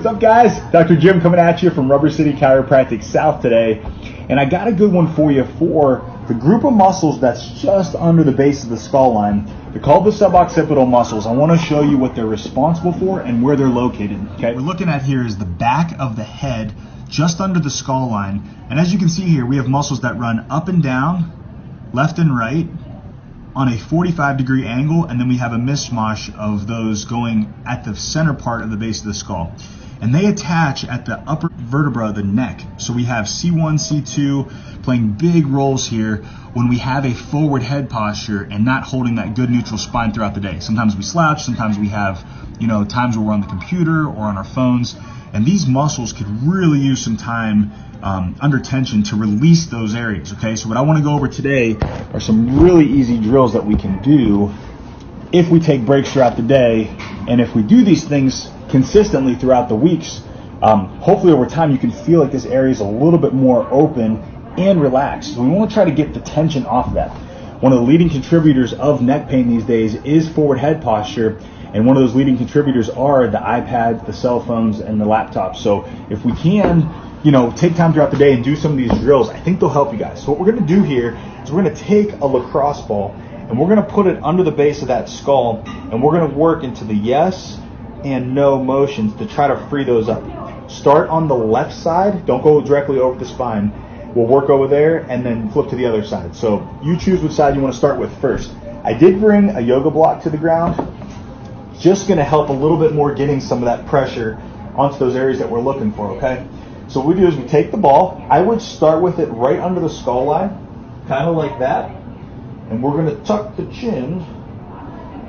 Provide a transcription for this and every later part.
What's up, guys? Dr. Jim coming at you from Rubber City Chiropractic South today. And I got a good one for you for the group of muscles that's just under the base of the skull line. They're called the sub-occipital muscles. I want to show you what they're responsible for and where they're located. Okay, we're looking at here is the back of the head just under the skull line. And as you can see here, we have muscles that run up and down, left and right, on a 45-degree angle, and then we have a mishmash of those going at the center part of the base of the skull. And they attach at the upper vertebra of the neck. So we have C1, C2 playing big roles here when we have a forward head posture and not holding that good neutral spine throughout the day. Sometimes we slouch, sometimes we have, times where we're on the computer or on our phones, and these muscles could really use some time under tension to release those areas, okay? So what I want to go over today are some really easy drills that we can do if we take breaks throughout the day, and if we do these things consistently throughout the weeks, hopefully over time you can feel like this area is a little bit more open and relaxed. So we want to try to get the tension off of that. One of the leading contributors of neck pain these days is forward head posture, and one of those leading contributors are the iPads, the cell phones, and the laptops. So if we can, take time throughout the day and do some of these drills, I think they'll help you guys. So what we're going to do here is we're going to take a lacrosse ball and we're going to put it under the base of that skull, and we're going to work into the yes and no motions to try to free those up. Start on the left side, don't go directly over the spine. We'll work over there and then flip to the other side. So you choose which side you want to start with first. I did bring a yoga block to the ground, just going to help a little bit more getting some of that pressure onto those areas that we're looking for, okay? So what we do is we take the ball. I would start with it right under the skull line, kind of like that. And we're going to tuck the chin.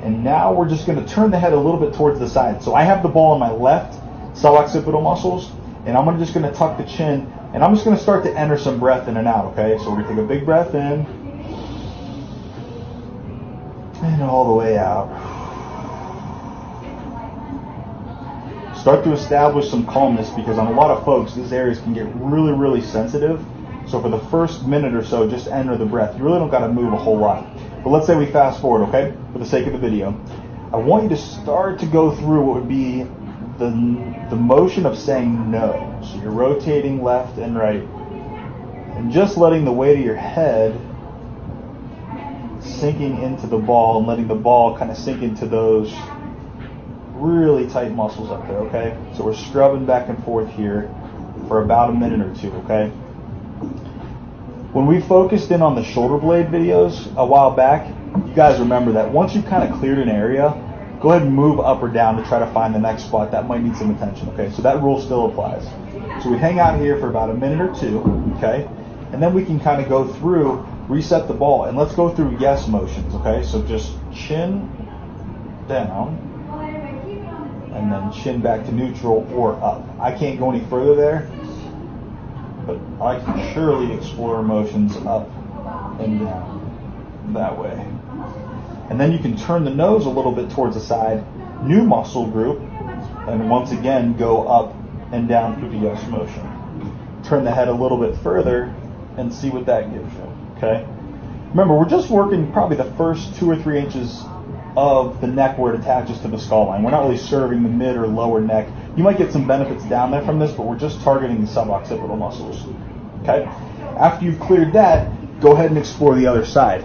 And now we're just going to turn the head a little bit towards the side. So I have the ball in my left sub-occipital muscles, and I'm just going to tuck the chin, and I'm just going to start to enter some breath in and out, okay? So we're going to take a big breath in, and all the way out. Start to establish some calmness, because on a lot of folks, these areas can get really, really sensitive. So for the first minute or so, just enter the breath. You really don't got to move a whole lot. But let's say we fast forward, okay, for the sake of the video. I want you to start to go through what would be the motion of saying no. So you're rotating left and right, and just letting the weight of your head sinking into the ball and letting the ball kind of sink into those really tight muscles up there, okay? So we're scrubbing back and forth here for about a minute or two, okay? When we focused in on the shoulder blade videos a while back, you guys remember that once you've kind of cleared an area, go ahead and move up or down to try to find the next spot that might need some attention, okay? So that rule still applies. So we hang out here for about a minute or two, okay? And then we can kind of go through, reset the ball, and let's go through yes motions, okay? So just chin down, and then chin back to neutral or up. I can't go any further there, but I can surely explore motions up and down that way. And then you can turn the nose a little bit towards the side, new muscle group, and once again go up and down through the yes motion. Turn the head a little bit further and see what that gives you, okay? Remember, we're just working probably the first 2 or 3 inches of the neck where it attaches to the skull line. We're not really serving the mid or lower neck. You might get some benefits down there from this, but we're just targeting the sub-occipital muscles, okay? After you've cleared that, go ahead and explore the other side.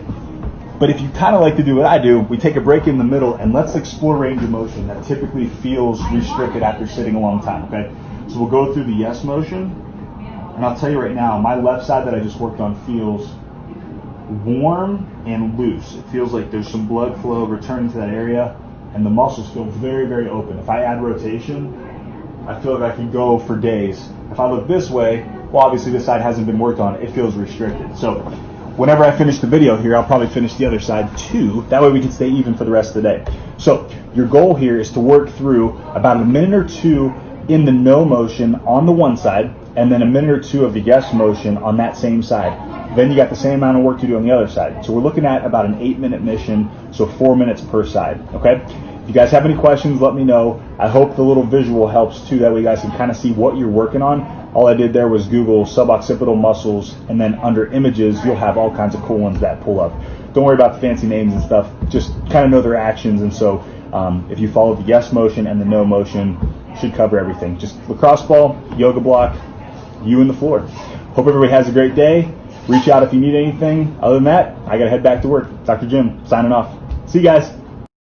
But if you kind of like to do what I do, we take a break in the middle and let's explore range of motion that typically feels restricted after sitting a long time, okay? So we'll go through the yes motion, and I'll tell you right now, my left side that I just worked on feels warm and loose. It feels like there's some blood flow returning to that area, and the muscles feel very, very open. If I add rotation, I feel like I could go for days. If I look this way, well, obviously this side hasn't been worked on. It feels restricted. So whenever I finish the video here, I'll probably finish the other side too. That way we can stay even for the rest of the day. So your goal here is to work through about a minute or two in the no motion on the one side, and then a minute or two of the yes motion on that same side. Then you got the same amount of work to do on the other side. So we're looking at about an 8-minute mission, so 4 minutes per side, okay? If you guys have any questions, let me know. I hope the little visual helps too. That way you guys can kind of see what you're working on. All I did there was Google sub-occipital muscles, and then under images, you'll have all kinds of cool ones that pull up. Don't worry about the fancy names and stuff. Just kind of know their actions. And so if you follow the yes motion and the no motion, should cover everything. Just lacrosse ball, yoga block, you and the floor. Hope everybody has a great day. Reach out if you need anything. Other than that, I got to head back to work. Dr. Jim, signing off. See you guys.